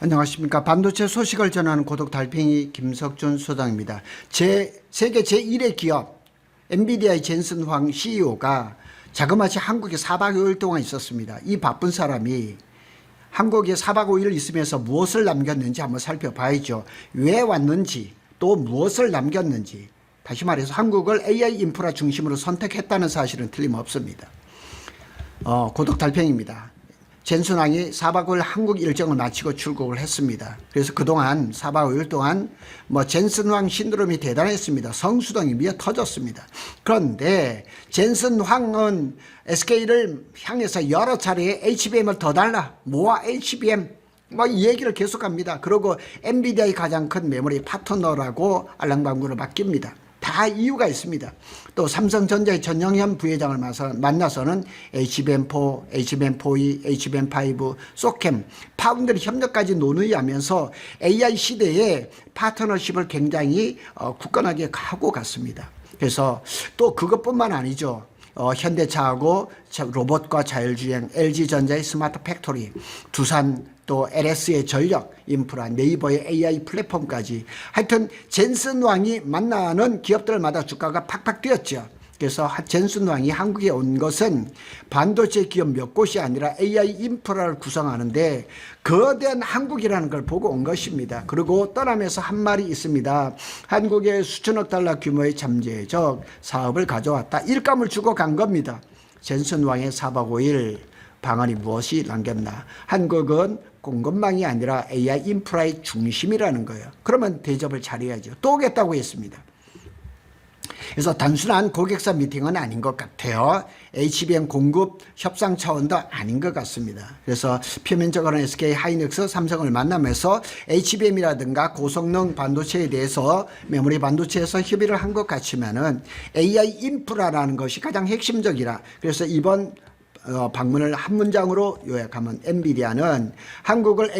안녕하십니까. 반도체 소식을 전하는 고독 달팽이 김석준 소장입니다. 세계 제1의 기업 엔비디아의 젠슨 황 CEO가 자그마치 한국에 4박 5일 동안 있었습니다. 이 바쁜 사람이 한국에 4박 5일 있으면서 무엇을 남겼는지 한번 살펴봐야죠. 왜 왔는지 또 무엇을 남겼는지, 다시 말해서 한국을 AI 인프라 중심으로 선택했다는 사실은 틀림없습니다. 고독 달팽이입니다. 젠슨 황이 4박 5일 한국 일정을 마치고 출국을 했습니다. 그래서 그동안 4박 5일 동안 젠슨 황 신드롬이 대단했습니다. 성수동이 미어 터졌습니다. 그런데 젠슨 황은 SK를 향해서 여러 차례 HBM을 더 달라, 모아 HBM 이 얘기를 계속합니다. 그리고 엔비디아의 가장 큰 메모리 파트너라고 알랑방구를 맡깁니다. 다 이유가 있습니다. 또 삼성전자의 전영현 부회장을 만나서는 HBM4, HBM4E, HBM5, 소캠, 파운드리 협력까지 논의하면서 AI 시대에 파트너십을 굉장히 굳건하게 하고 갔습니다. 그래서 또 그것뿐만 아니죠. 현대차하고 로봇과 자율주행, LG전자의 스마트 팩토리, 두산 또 LS의 전력 인프라, 네이버의 AI 플랫폼까지, 하여튼 젠슨 황이 만나는 기업들마다 주가가 팍팍 뛰었죠. 그래서 젠슨 황이 한국에 온 것은 반도체 기업 몇 곳이 아니라 AI 인프라를 구성하는데 거대한 한국이라는 걸 보고 온 것입니다. 그리고 떠나면서 한 말이 있습니다. 한국에 수천억 달러 규모의 잠재적 사업을 가져왔다. 일감을 주고 간 겁니다. 젠슨 황의 4박 5일 방안이 무엇이 남겼나. 한국은 공급망이 아니라 AI 인프라의 중심이라는 거예요. 그러면 대접을 잘해야죠. 또 오겠다고 했습니다. 그래서 단순한 고객사 미팅은 아닌 것 같아요. HBM 공급 협상 차원도 아닌 것 같습니다. 그래서 표면적으로는 SK 하이닉스, 삼성을 만나면서 HBM이라든가 고성능 반도체에 대해서 메모리 반도체에서 협의를 한 것 같지만은 AI 인프라라는 것이 가장 핵심적이라. 그래서 이번 방문을 한 문장으로 요약하면 엔비디아는 한국을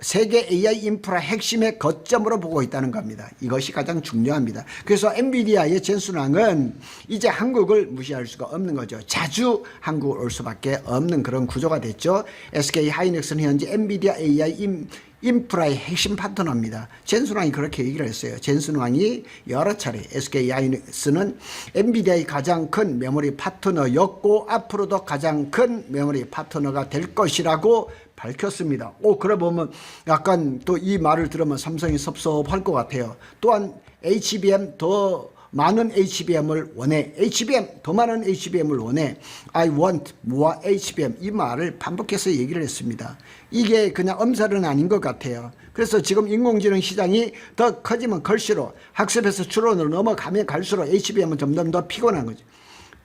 세계 AI 인프라 핵심의 거점으로 보고 있다는 겁니다. 이것이 가장 중요합니다. 그래서 엔비디아의 젠슨 황은 이제 한국을 무시할 수가 없는 거죠. 자주 한국을 올 수밖에 없는 그런 구조가 됐죠. SK 하이닉스는 현재 엔비디아 AI 인프라의 핵심 파트너입니다. 젠슨 황이 그렇게 얘기를 했어요. 젠슨 황이 여러 차례 SK 하이닉스는 엔비디아의 가장 큰 메모리 파트너였고 앞으로도 가장 큰 메모리 파트너가 될 것이라고 밝혔습니다. 그래 보면 약간 또 이 말을 들으면 삼성이 섭섭할 것 같아요. 또한 HBM 더 많은 HBM을 원해. 더 많은 HBM을 원해. I want more HBM. 이 말을 반복해서 얘기를 했습니다. 이게 그냥 엄살은 아닌 것 같아요. 그래서 지금 인공지능 시장이 더 커지면 클수록, 학습에서 추론으로 넘어가면 갈수록 HBM은 점점 더 피곤한 거죠.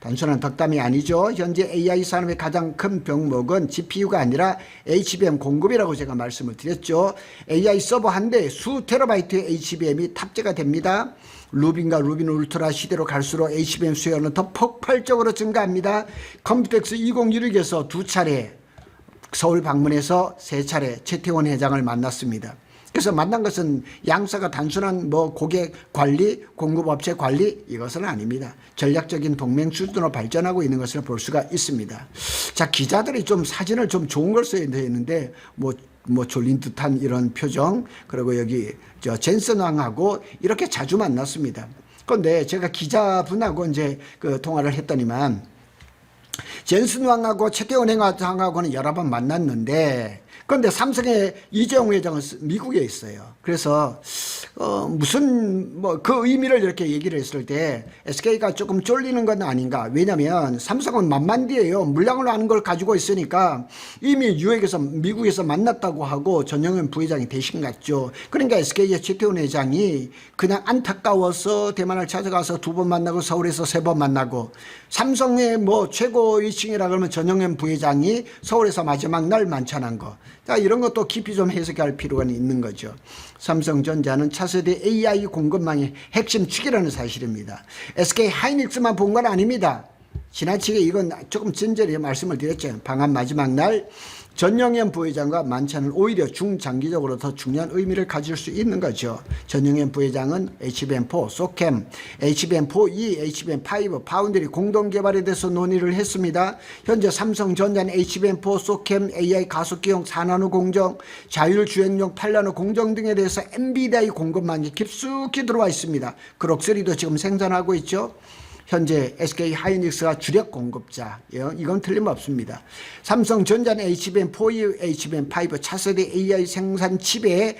단순한 덕담이 아니죠. 현재 AI 산업의 가장 큰 병목은 GPU가 아니라 HBM 공급이라고 제가 말씀을 드렸죠. AI 서버 한 대에 수 테라바이트의 HBM이 탑재가 됩니다. 루빈과 루빈 울트라 시대로 갈수록 HBM 수요는 더 폭발적으로 증가합니다. 컴퓨텍스 2016에서 2차례, 서울 방문해서 3차례 최태원 회장을 만났습니다. 그래서 만난 것은 양사가 단순한 고객 관리, 공급업체 관리, 이것은 아닙니다. 전략적인 동맹 수준으로 발전하고 있는 것을 볼 수가 있습니다. 자, 기자들이 좀 사진을 좀 좋은 걸 써야 되는데 졸린 듯한 이런 표정, 그리고 여기 젠슨 황하고 이렇게 자주 만났습니다. 그런데 제가 기자분하고 이제 통화를 했더니만 젠슨 황하고 최태원 회장하고는 여러 번 만났는데, 그런데 삼성의 이재용 회장은 미국에 있어요. 그래서 무슨 그 의미를 이렇게 얘기를 했을 때 SK가 조금 쫄리는 건 아닌가. 왜냐하면 삼성은 만만디예요. 물량을 하는 걸 가지고 있으니까 이미 뉴욕에서 미국에서 만났다고 하고 전영현 부회장이 대신 갔죠. 그러니까 SK의 최태원 회장이 그냥 안타까워서 대만을 찾아가서 2번 만나고 서울에서 3번 만나고, 삼성의 최고위층이라 그러면 전영현 부회장이 서울에서 마지막 날 만찬한 거. 자, 이런 것도 깊이 좀 해석할 필요가 있는 거죠. 삼성전자는 차세대 AI 공급망의 핵심 축이라는 사실입니다. SK 하이닉스만 본 건 아닙니다. 지나치게 이건 조금 진절히 말씀을 드렸죠. 방한 마지막 날 전영현 부회장과 만찬은 오히려 중장기적으로 더 중요한 의미를 가질 수 있는 거죠. 전영현 부회장은 HBM4, 소캠, HBM4E, HBM5 파운드리 공동 개발에 대해서 논의를 했습니다. 현재 삼성전자는 HBM4, 소캠, AI 가속기용 4나노 공정, 자율주행용 8나노 공정 등에 대해서 엔비디아의 공급망이 깊숙이 들어와 있습니다. 그럭3도 지금 생산하고 있죠. 현재 SK 하이닉스가 주력 공급자, 이건 틀림없습니다. 삼성전자는 HBM4, HBM5 차세대 AI 생산 칩의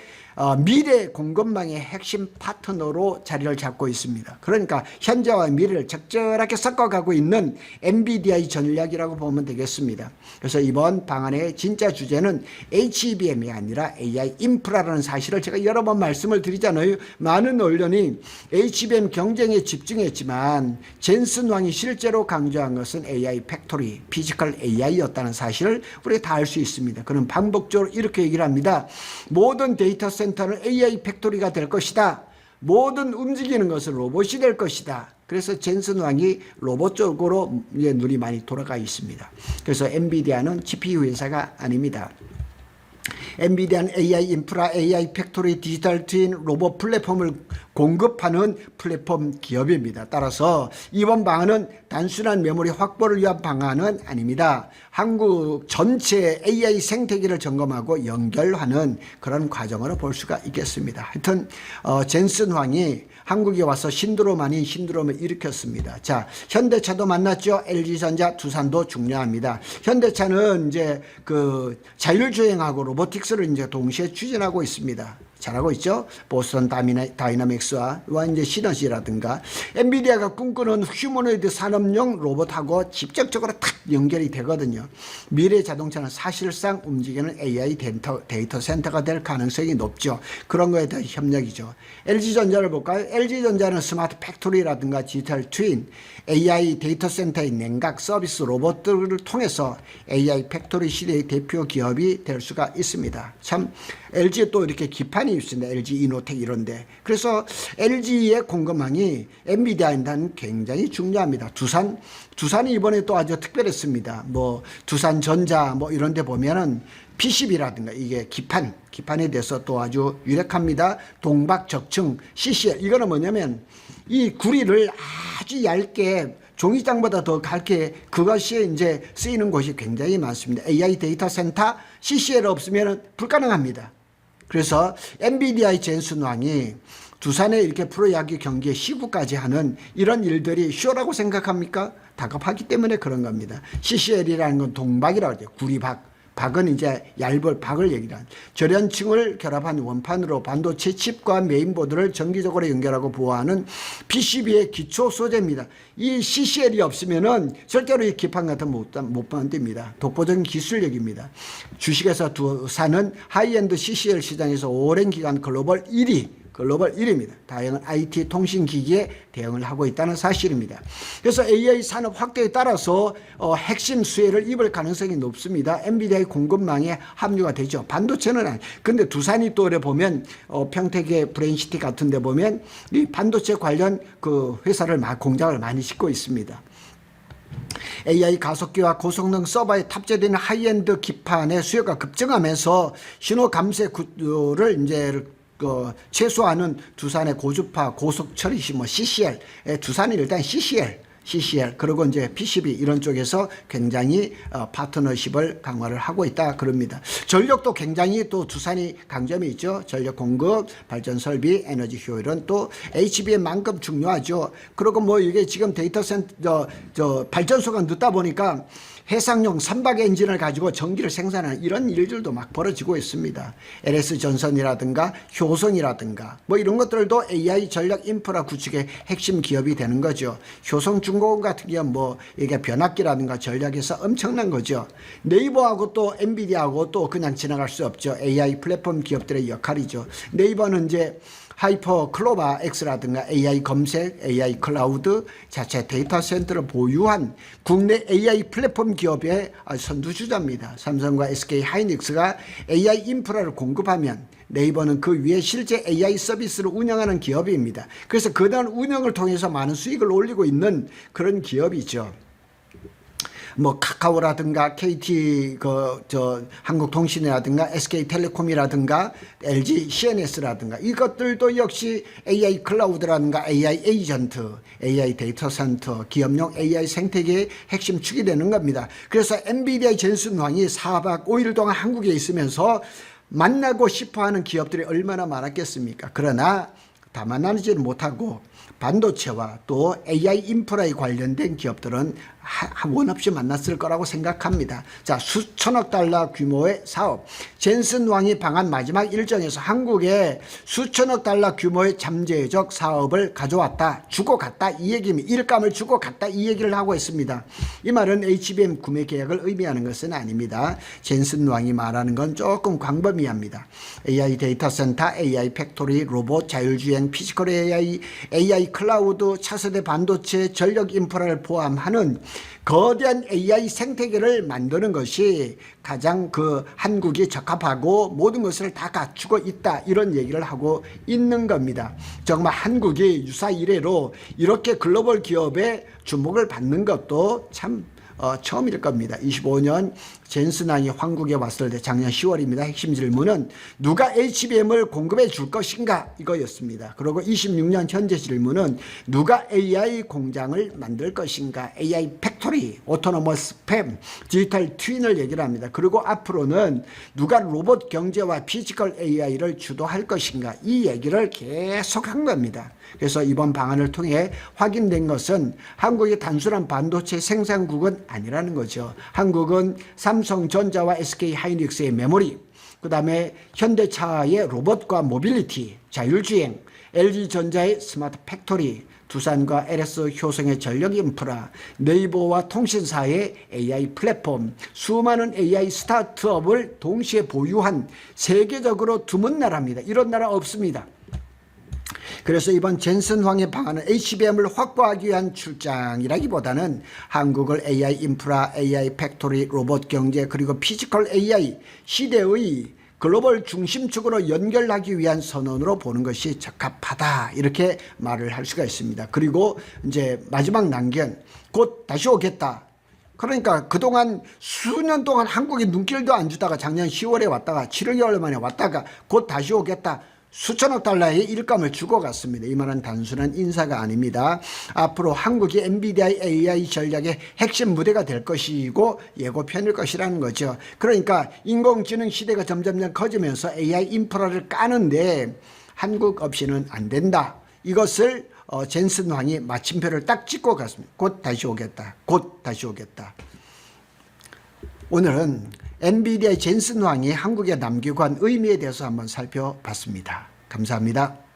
미래 공급망의 핵심 파트너로 자리를 잡고 있습니다. 그러니까 현재와 미래를 적절하게 섞어가고 있는 엔비디아의 전략이라고 보면 되겠습니다. 그래서 이번 방안의 진짜 주제는 HBM이 아니라 AI 인프라라는 사실을 제가 여러 번 말씀을 드리잖아요. 많은 언론이 HBM 경쟁에 집중했지만 젠슨 왕이 실제로 강조한 것은 AI 팩토리, 피지컬 AI였다는 사실을 우리가 다 알 수 있습니다. 그는 반복적으로 이렇게 얘기를 합니다. 모든 데이터 센터는 AI 팩토리가 될 것이다. 모든 움직이는 것은 로봇이 될 것이다. 그래서 젠슨 왕이 로봇 쪽으로 눈이 많이 돌아가 있습니다. 그래서 엔비디아는 GPU 회사가 아닙니다. 엔비디아는 AI 인프라, AI 팩토리, 디지털 트윈, 로봇 플랫폼을 공급하는 플랫폼 기업입니다. 따라서 이번 방안은 단순한 메모리 확보를 위한 방안은 아닙니다. 한국 전체 AI 생태계를 점검하고 연결하는 그런 과정으로 볼 수가 있겠습니다. 하여튼 젠슨 황이 한국에 와서 신드롬 아닌 신드롬을 일으켰습니다. 자, 현대차도 만났죠. LG전자, 두산도 중요합니다. 현대차는 이제 그 자율주행하고 로보틱스를 이제 동시에 추진하고 있습니다. 잘하고 있죠. 보스턴 다이나믹스와 이제 시너지라든가 엔비디아가 꿈꾸는 휴머노이드 산업용 로봇하고 직접적으로 탁 연결이 되거든요. 미래 자동차는 사실상 움직이는 AI 데이터 센터가 될 가능성이 높죠. 그런 거에 대한 협력이죠. LG전자를 볼까요? LG전자는 스마트 팩토리라든가 디지털 트윈, AI 데이터 센터의 냉각 서비스 로봇들을 통해서 AI 팩토리 시대의 대표 기업이 될 수가 있습니다. 참 LG에 또 이렇게 기판이 있습니다. LG 이노텍 이런데. 그래서 LG의 공급망이 엔비디아에는 굉장히 중요합니다. 두산이 이번에 또 아주 특별했습니다. 뭐 두산전자 뭐 이런 데 보면은 PCB라든가 이게 기판에 대해서 또 아주 유력합니다. 동박적층 CCL 이거는 뭐냐면 이 구리를 아주 얇게 종이장보다 더 굵게 그것이 이제 쓰이는 곳이 굉장히 많습니다. AI 데이터 센터 CCL 없으면 불가능합니다. 그래서 엔비디아의 젠슨 왕이 두산에 이렇게 프로야구 경기에 시구까지 하는 이런 일들이 쇼라고 생각합니까? 다급하기 때문에 그런 겁니다. CCL이라는 건 동박이라고 하죠. 구리박. 박은 이제 얇은 박을 얘기한 절연층을 결합한 원판으로 반도체 칩과 메인보드를 정기적으로 연결하고 보호하는 PCB의 기초 소재입니다. 이 CCL이 없으면은 절대로 이 기판 같은 못 만듭니다. 독보적인 기술력입니다. 주식회사 두산은 하이엔드 CCL 시장에서 오랜 기간 글로벌 1위입니다. 다양한 IT 통신기기에 대응을 하고 있다는 사실입니다. 그래서 AI 산업 확대에 따라서 핵심 수혜를 입을 가능성이 높습니다. 엔비디아의 공급망에 합류가 되죠. 반도체는 아니. 근데 두산이 또 이래 보면 평택의 브레인시티 같은 데 보면 이 반도체 관련 그 회사를 공장을 많이 짓고 있습니다. AI 가속기와 고성능 서버에 탑재되는 하이엔드 기판의 수요가 급증하면서 신호 감쇄 구조를 이제 최소화하는 두산의 고주파 고속 처리시 CCL, 두산이 일단 CCL 그리고 이제 PCB 이런 쪽에서 굉장히 파트너십을 강화를 하고 있다 그럽니다. 전력도 굉장히 또 두산이 강점이 있죠. 전력 공급, 발전 설비, 에너지 효율은 또 HBM만큼 중요하죠. 그리고 뭐 이게 지금 데이터 센터 발전소가 늦다 보니까 해상용 선박 엔진을 가지고 전기를 생산하는 이런 일들도 막 벌어지고 있습니다. LS전선이라든가 효성이라든가 뭐 이런 것들도 AI 전략 인프라 구축의 핵심 기업이 되는 거죠. 효성중공업 같은 경우는 뭐 이게 변압기라든가 전략에서 엄청난 거죠. 네이버하고 또 엔비디아하고 또 그냥 지나갈 수 없죠. AI 플랫폼 기업들의 역할이죠. 네이버는 이제 하이퍼 클로바 X라든가 AI 검색, AI 클라우드, 자체 데이터 센터를 보유한 국내 AI 플랫폼 기업의 선두주자입니다. 삼성과 SK 하이닉스가 AI 인프라를 공급하면 네이버는 그 위에 실제 AI 서비스를 운영하는 기업입니다. 그래서 그다음 운영을 통해서 많은 수익을 올리고 있는 그런 기업이죠. 뭐 카카오라든가 KT 한국통신이라든가 SK텔레콤이라든가 LG CNS라든가 이것들도 역시 AI 클라우드라든가 AI 에이전트, AI 데이터 센터, 기업용 AI 생태계의 핵심 축이 되는 겁니다. 그래서 엔비디아의 젠슨 황이 4박 5일 동안 한국에 있으면서 만나고 싶어하는 기업들이 얼마나 많았겠습니까? 그러나 다 만나지는 못하고 반도체와 또 AI 인프라에 관련된 기업들은 원 없이 만났을 거라고 생각합니다. 자, 수천억 달러 규모의 사업. 젠슨 왕이 방한 마지막 일정에서 한국에 수천억 달러 규모의 잠재적 사업을 가져왔다, 주고 갔다 이 얘기입니다. 일감을 주고 갔다 이 얘기를 하고 있습니다. 이 말은 HBM 구매 계약을 의미하는 것은 아닙니다. 젠슨 왕이 말하는 건 조금 광범위합니다. AI 데이터 센터, AI 팩토리, 로봇, 자율주행, 피지컬 AI, AI 클라우드, 차세대 반도체, 전력 인프라를 포함하는 거대한 AI 생태계를 만드는 것이 가장 한국이 적합하고 모든 것을 다 갖추고 있다 이런 얘기를 하고 있는 겁니다. 정말 한국이 유사 이래로 이렇게 글로벌 기업의 주목을 받는 것도 참 처음일 겁니다. 25년 젠슨 왕이 한국에 왔을 때 작년 10월입니다. 핵심 질문은 누가 HBM을 공급해 줄 것인가 이거였습니다. 그리고 26년 현재 질문은 누가 AI 공장을 만들 것인가, AI 팩토리, 오토노머스 팸, 디지털 트윈을 얘기를 합니다. 그리고 앞으로는 누가 로봇 경제와 피지컬 AI를 주도할 것인가 이 얘기를 계속 한 겁니다. 그래서 이번 방안을 통해 확인된 것은 한국이 단순한 반도체 생산국은 아니라는 거죠. 한국은 삼성전자와 SK하이닉스의 메모리, 그 다음에 현대차의 로봇과 모빌리티, 자율주행, LG전자의 스마트 팩토리, 두산과 LS 효성의 전력 인프라, 네이버와 통신사의 AI 플랫폼, 수많은 AI 스타트업을 동시에 보유한 세계적으로 드문 나라입니다. 이런 나라 없습니다. 그래서 이번 젠슨 황의 방안은 HBM을 확보하기 위한 출장이라기보다는 한국을 AI 인프라, AI 팩토리, 로봇 경제 그리고 피지컬 AI 시대의 글로벌 중심축으로 연결하기 위한 선언으로 보는 것이 적합하다 이렇게 말을 할 수가 있습니다. 그리고 이제 마지막 난견 곧 다시 오겠다. 그러니까 그동안 수년 동안 한국에 눈길도 안 주다가 작년 10월에 왔다가 7개월 만에 왔다가 곧 다시 오겠다. 수천억 달러의 일감을 주고 갔습니다. 이 말은 단순한 인사가 아닙니다. 앞으로 한국이 엔비디아의 AI 전략의 핵심 무대가 될 것이고 예고편일 것이라는 거죠. 그러니까 인공지능 시대가 점점 커지면서 AI 인프라를 까는데 한국 없이는 안 된다. 이것을 젠슨 황이 마침표를 딱 찍고 갔습니다. 곧 다시 오겠다. 곧 다시 오겠다. 오늘은 엔비디아의 젠슨 황이 한국에 남기고 한 의미에 대해서 한번 살펴봤습니다. 감사합니다.